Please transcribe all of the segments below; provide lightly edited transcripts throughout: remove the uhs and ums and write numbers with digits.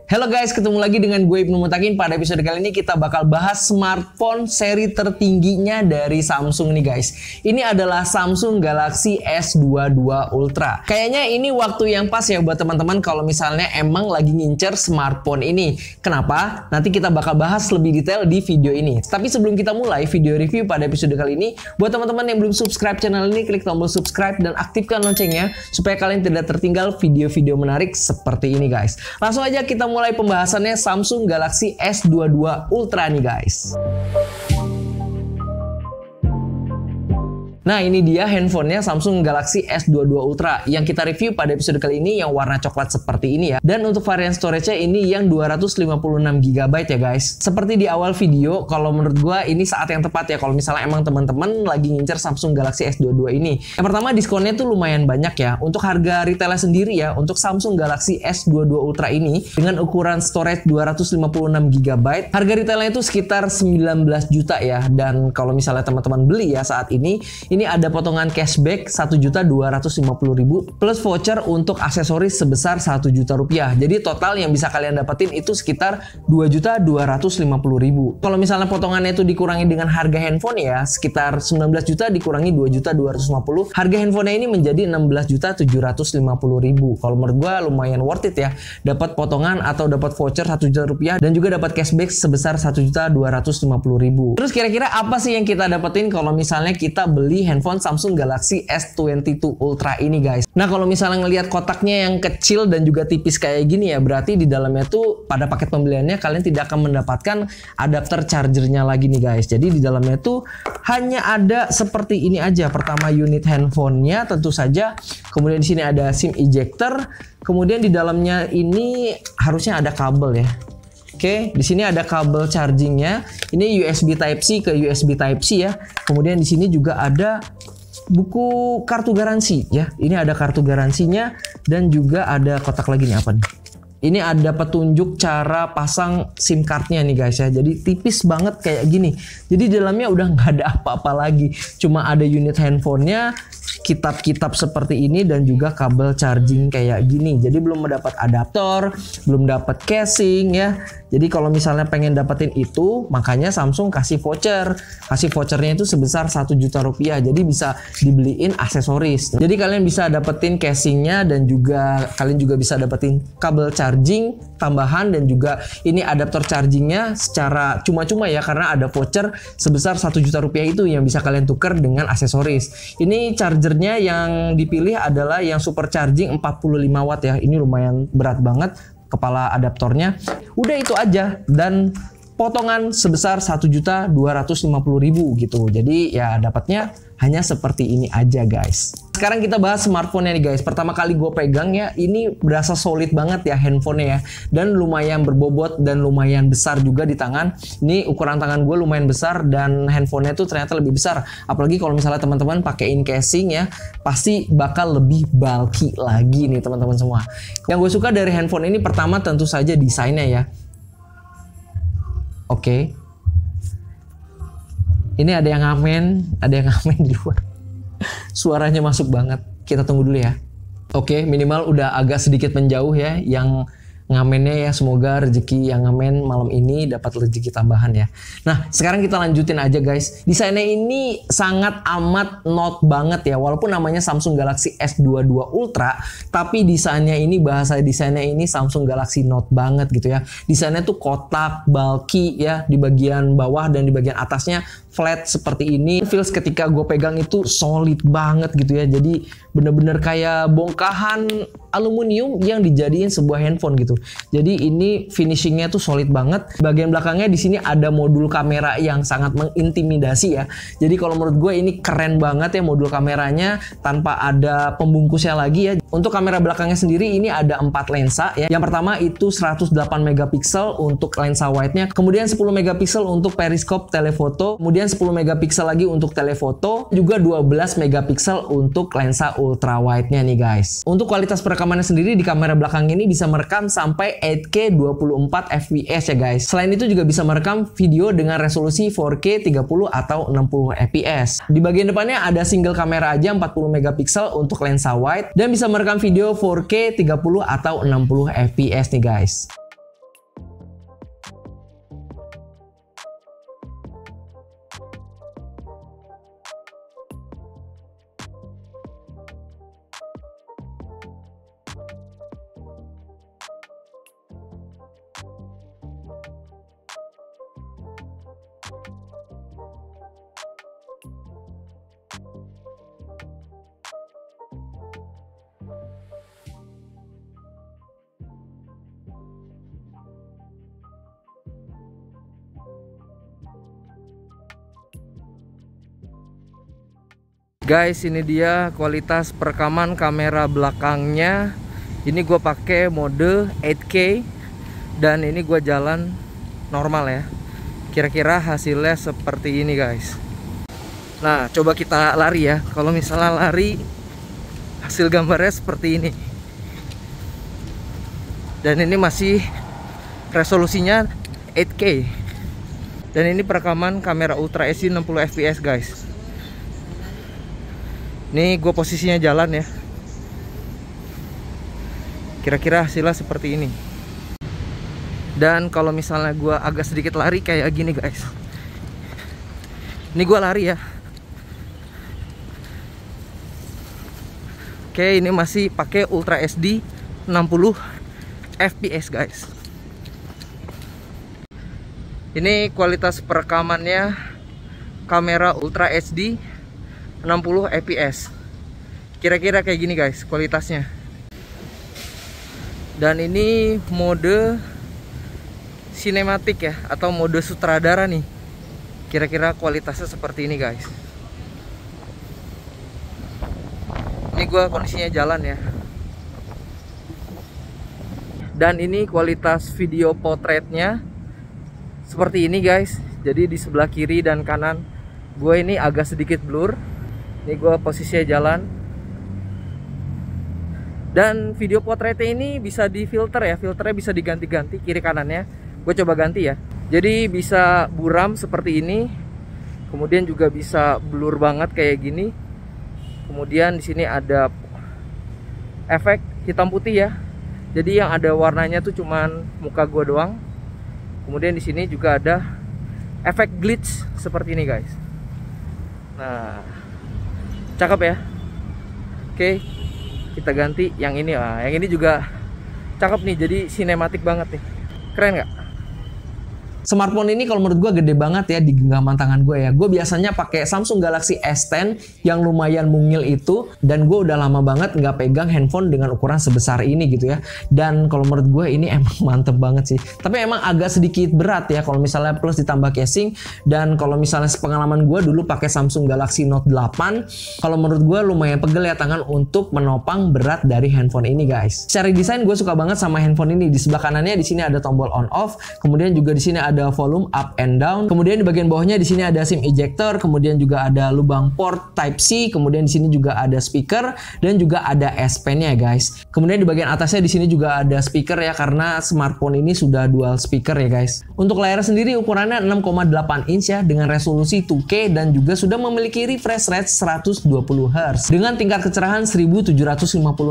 Halo guys, ketemu lagi dengan gue Ibnu Mutakin. Pada episode kali ini kita bakal bahas smartphone seri tertingginya dari Samsung nih guys. Ini adalah Samsung Galaxy S22 Ultra. Kayaknya ini waktu yang pas ya buat teman-teman kalau misalnya emang lagi ngincer smartphone ini. Kenapa? Nanti kita bakal bahas lebih detail di video ini. Tapi sebelum kita mulai video review pada episode kali ini, buat teman-teman yang belum subscribe channel ini, klik tombol subscribe dan aktifkan loncengnya supaya kalian tidak tertinggal video-video menarik seperti ini guys. Langsung aja kita mulai pembahasannya Samsung Galaxy S22 Ultra nih guys. Nah, ini dia handphonenya Samsung Galaxy S22 Ultra yang kita review pada episode kali ini yang warna coklat seperti ini ya. Dan untuk varian storage-nya ini yang 256GB ya guys. Seperti di awal video, kalau menurut gua ini saat yang tepat ya kalau misalnya emang teman-teman lagi ngincer Samsung Galaxy S22 ini. Yang pertama, diskonnya tuh lumayan banyak ya. Untuk harga retailnya sendiri ya, untuk Samsung Galaxy S22 Ultra ini dengan ukuran storage 256GB, harga retailnya itu sekitar 19 juta ya. Dan kalau misalnya teman-teman beli ya saat ini ada potongan cashback 1.250.000 plus voucher untuk aksesoris sebesar 1 juta rupiah. Jadi total yang bisa kalian dapetin itu sekitar 2.250.000. Kalau misalnya potongannya itu dikurangi dengan harga handphone ya, sekitar 19 juta dikurangi 2.250. Harga handphonenya ini menjadi 16.750.000. Kalau menurut gua lumayan worth it ya. Dapat potongan atau dapat voucher 1 juta rupiah dan juga dapat cashback sebesar 1.250.000. Terus kira-kira apa sih yang kita dapetin kalau misalnya kita beli handphone Samsung Galaxy S22 Ultra ini guys? Nah, kalau misalnya ngelihat kotaknya yang kecil dan juga tipis kayak gini ya, berarti di dalamnya tuh pada paket pembeliannya kalian tidak akan mendapatkan adapter chargernya lagi nih guys. Jadi di dalamnya tuh hanya ada seperti ini aja. Pertama unit handphonenya tentu saja, kemudian di sini ada SIM ejector, kemudian di dalamnya ini harusnya ada kabel ya. Oke, di sini ada kabel chargingnya. Ini USB Type-C ke USB Type-C ya. Kemudian di sini juga ada buku kartu garansi ya. Ini ada kartu garansinya dan juga ada kotak lagi nih apa nih? Ini ada petunjuk cara pasang SIM cardnya nih guys ya. Jadi tipis banget kayak gini. Jadi di dalamnya udah nggak ada apa-apa lagi. Cuma ada unit handphonenya, kitab-kitab seperti ini dan juga kabel charging kayak gini. Jadi belum mendapat adaptor, belum dapat casing ya. Jadi kalau misalnya pengen dapetin itu, makanya Samsung kasih voucher. Kasih vouchernya itu sebesar 1 juta rupiah. Jadi bisa dibeliin aksesoris. Jadi kalian bisa dapetin casingnya dan juga kalian juga bisa dapetin kabel charging tambahan dan juga ini adaptor chargingnya secara cuma-cuma ya karena ada voucher sebesar 1 juta rupiah itu yang bisa kalian tuker dengan aksesoris. Ini chargernya yang dipilih adalah yang super charging 45 watt ya. Ini lumayan berat banget kepala adaptornya. Udah itu aja dan potongan sebesar 1.250.000 gitu. Jadi ya dapatnya hanya seperti ini aja guys. Sekarang kita bahas smartphone-nya nih guys. Pertama kali gue pegang ya, ini berasa solid banget ya handphonenya ya. Dan lumayan berbobot dan lumayan besar juga di tangan. Ini ukuran tangan gue lumayan besar dan handphonenya tuh ternyata lebih besar. Apalagi kalau misalnya teman-teman pakein casing ya, pasti bakal lebih bulky lagi nih teman-teman semua. Yang gue suka dari handphone ini pertama tentu saja desainnya ya. Oke. Ini ada yang ngamen di luar. Suaranya masuk banget. Kita tunggu dulu ya. Oke, minimal udah agak sedikit menjauh ya yang ngamennya ya. Semoga rezeki yang ngamen malam ini dapat rezeki tambahan ya. Nah, sekarang kita lanjutin aja guys. Desainnya ini sangat amat not banget ya. Walaupun namanya Samsung Galaxy S22 Ultra, tapi desainnya ini, bahasa desainnya ini Samsung Galaxy Note banget gitu ya. Desainnya tuh kotak, bulky ya. Di bagian bawah dan di bagian atasnya flat seperti ini. Feels ketika gue pegang itu solid banget gitu ya. Jadi bener-bener kayak bongkahan aluminium yang dijadiin sebuah handphone gitu. Jadi ini finishingnya tuh solid banget. Bagian belakangnya di sini ada modul kamera yang sangat mengintimidasi ya. Jadi kalau menurut gue ini keren banget ya modul kameranya tanpa ada pembungkusnya lagi ya. Untuk kamera belakangnya sendiri ini ada 4 lensa ya. Yang pertama itu 108 megapiksel untuk lensa wide-nya. Kemudian 10 megapiksel untuk periskop telefoto. Kemudian 10 megapiksel lagi untuk telefoto. Juga 12 megapiksel untuk lensa ultra wide-nya nih guys. Untuk kualitas perekamannya sendiri di kamera belakang ini bisa merekam sampai 8K 24 fps ya guys. Selain itu juga bisa merekam video dengan resolusi 4K 30 atau 60 fps. Di bagian depannya ada single kamera aja 40 megapiksel untuk lensa wide dan bisa merekam video 4K 30 atau 60 fps nih guys. Guys, ini dia kualitas perekaman kamera belakangnya. Ini gue pakai mode 8K dan ini gue jalan normal ya. Kira-kira hasilnya seperti ini guys. Nah, coba kita lari ya. Kalau misalnya lari, hasil gambarnya seperti ini. Dan ini masih resolusinya 8K. Dan ini perekaman kamera Ultra HD 60 fps guys. Ini gue posisinya jalan ya. Kira-kira hasilnya seperti ini. Dan kalau misalnya gue agak sedikit lari kayak gini guys. Ini gue lari ya. Oke, ini masih pakai Ultra HD 60 fps guys. Ini kualitas perekamannya kamera Ultra HD 60 fps. Kira-kira kayak gini guys kualitasnya. Dan ini mode sinematik ya, atau mode sutradara nih. Kira-kira kualitasnya seperti ini guys. Ini gua kondisinya jalan ya. Dan ini kualitas video potretnya seperti ini guys. Jadi di sebelah kiri dan kanan gue ini agak sedikit blur. Ini gue posisinya jalan. Dan video potretnya ini bisa difilter ya. Filternya bisa diganti-ganti kiri kanannya. Gue coba ganti ya. Jadi bisa buram seperti ini. Kemudian juga bisa blur banget kayak gini. Kemudian di sini ada efek hitam putih ya. Jadi yang ada warnanya tuh cuman muka gue doang. Kemudian di sini juga ada efek glitch seperti ini guys. Nah, cakep ya. Oke, kita ganti yang ini lah. Yang ini juga cakep nih, jadi sinematik banget nih. Keren nggak? Smartphone ini kalau menurut gue gede banget ya di genggaman tangan gue ya. Gue biasanya pakai Samsung Galaxy S10 yang lumayan mungil itu, dan gue udah lama banget nggak pegang handphone dengan ukuran sebesar ini gitu ya. Dan kalau menurut gue ini emang mantep banget sih. Tapi emang agak sedikit berat ya kalau misalnya plus ditambah casing. Dan kalau misalnya sepengalaman gue dulu pakai Samsung Galaxy Note 8, kalau menurut gue lumayan pegel ya tangan untuk menopang berat dari handphone ini guys. Secara desain gue suka banget sama handphone ini. Di sebelah kanannya di sini ada tombol on off, kemudian juga di sini ada volume up and down. Kemudian di bagian bawahnya di sini ada SIM ejector, kemudian juga ada lubang port Type C, kemudian di sini juga ada speaker dan juga ada S Pen-nya guys. Kemudian di bagian atasnya di sini juga ada speaker ya, karena smartphone ini sudah dual speaker ya guys. Untuk layar sendiri ukurannya 6,8 inch ya dengan resolusi 2K dan juga sudah memiliki refresh rate 120 Hz dengan tingkat kecerahan 1750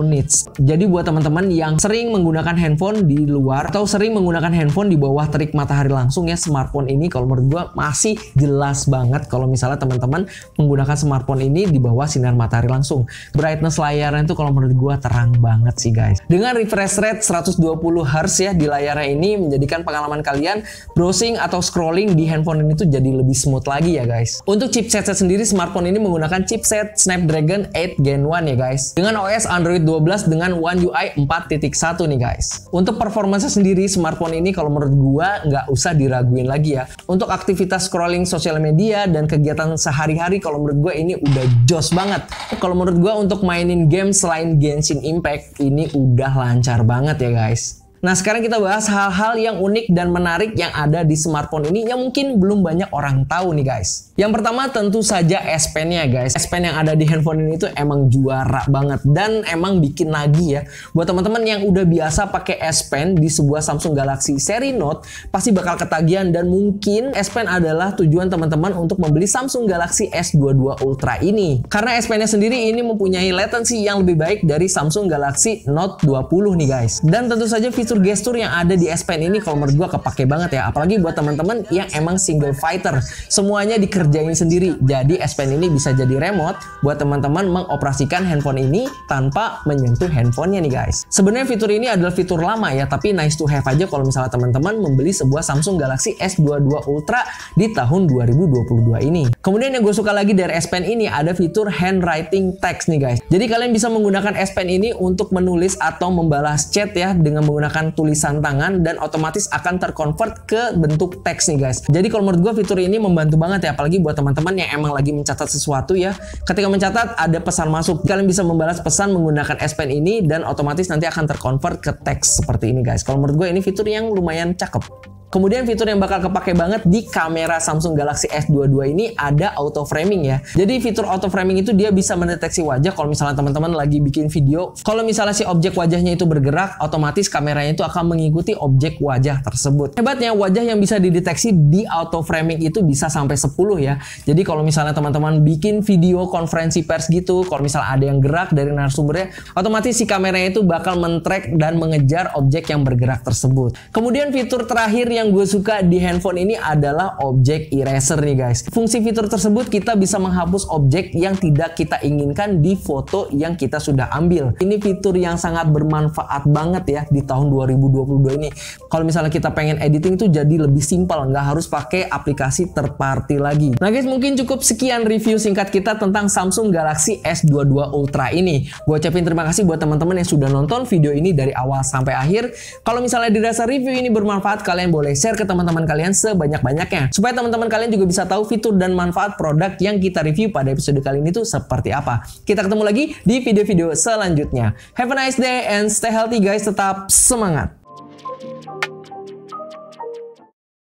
nits. Jadi buat teman-teman yang sering menggunakan handphone di luar atau sering menggunakan handphone di bawah terik matahari langsung ya, smartphone ini kalau menurut gua masih jelas banget kalau misalnya teman-teman menggunakan smartphone ini di bawah sinar matahari langsung. Brightness layarnya itu kalau menurut gua terang banget sih guys. Dengan refresh rate 120 Hz ya di layarnya ini menjadikan pengalaman kalian browsing atau scrolling di handphone ini tuh jadi lebih smooth lagi ya guys. Untuk chipset sendiri smartphone ini menggunakan chipset Snapdragon 8 Gen 1 ya guys. Dengan OS Android 12 dengan One UI 4.1 nih guys. Untuk performanya sendiri smartphone ini kalau menurut gua nggak usah diraguin lagi ya. Untuk aktivitas scrolling sosial media dan kegiatan sehari-hari kalau menurut gue ini udah jos banget. Kalau menurut gue untuk mainin game selain Genshin Impact ini udah lancar banget ya guys. Nah sekarang kita bahas hal-hal yang unik dan menarik yang ada di smartphone ini yang mungkin belum banyak orang tahu nih guys. Yang pertama tentu saja S Pen-nya guys. S Pen yang ada di handphone ini tuh emang juara banget dan emang bikin nagih ya. Buat teman-teman yang udah biasa pakai S Pen di sebuah Samsung Galaxy seri Note pasti bakal ketagihan, dan mungkin S Pen adalah tujuan teman-teman untuk membeli Samsung Galaxy S22 Ultra ini. Karena S Pen-nya sendiri ini mempunyai latency yang lebih baik dari Samsung Galaxy Note 20 nih guys. Dan tentu saja fitur gestur yang ada di S Pen ini kalau menurut gua kepake banget ya, apalagi buat teman-teman yang emang single fighter, semuanya dikerjain sendiri. Jadi S Pen ini bisa jadi remote buat teman-teman mengoperasikan handphone ini tanpa menyentuh handphonenya nih guys. Sebenarnya fitur ini adalah fitur lama ya, tapi nice to have aja kalau misalnya teman-teman membeli sebuah Samsung Galaxy S22 Ultra di tahun 2022 ini. Kemudian yang gue suka lagi dari S Pen ini ada fitur handwriting text nih guys. Jadi kalian bisa menggunakan S Pen ini untuk menulis atau membalas chat ya dengan menggunakan menggunakan tulisan tangan dan otomatis akan terkonvert ke bentuk teks nih guys. Jadi kalau menurut gue fitur ini membantu banget ya, apalagi buat teman-teman yang emang lagi mencatat sesuatu ya. Ketika mencatat ada pesan masuk, kalian bisa membalas pesan menggunakan S Pen ini dan otomatis nanti akan terkonvert ke teks seperti ini guys. Kalau menurut gue ini fitur yang lumayan cakep. Kemudian fitur yang bakal kepake banget di kamera Samsung Galaxy S22 ini ada auto framing ya. Jadi fitur auto framing itu dia bisa mendeteksi wajah kalau misalnya teman-teman lagi bikin video. Kalau misalnya si objek wajahnya itu bergerak, otomatis kameranya itu akan mengikuti objek wajah tersebut. Hebatnya wajah yang bisa dideteksi di auto framing itu bisa sampai 10 ya. Jadi kalau misalnya teman-teman bikin video konferensi pers gitu, kalau misalnya ada yang gerak dari narasumbernya, otomatis si kameranya itu bakal men-track dan mengejar objek yang bergerak tersebut. Kemudian fitur terakhir yang gue suka di handphone ini adalah object eraser nih guys. Fungsi fitur tersebut kita bisa menghapus objek yang tidak kita inginkan di foto yang kita sudah ambil. Ini fitur yang sangat bermanfaat banget ya di tahun 2022 ini. Kalau misalnya kita pengen editing itu jadi lebih simpel, nggak harus pakai aplikasi third party lagi. Nah guys, mungkin cukup sekian review singkat kita tentang Samsung Galaxy S22 Ultra ini. Gue ucapin terima kasih buat teman-teman yang sudah nonton video ini dari awal sampai akhir. Kalau misalnya dirasa review ini bermanfaat, kalian boleh share ke teman-teman kalian sebanyak-banyaknya supaya teman-teman kalian juga bisa tahu fitur dan manfaat produk yang kita review pada episode kali ini tuh seperti apa. Kita ketemu lagi di video-video selanjutnya. Have a nice day and stay healthy guys, tetap semangat.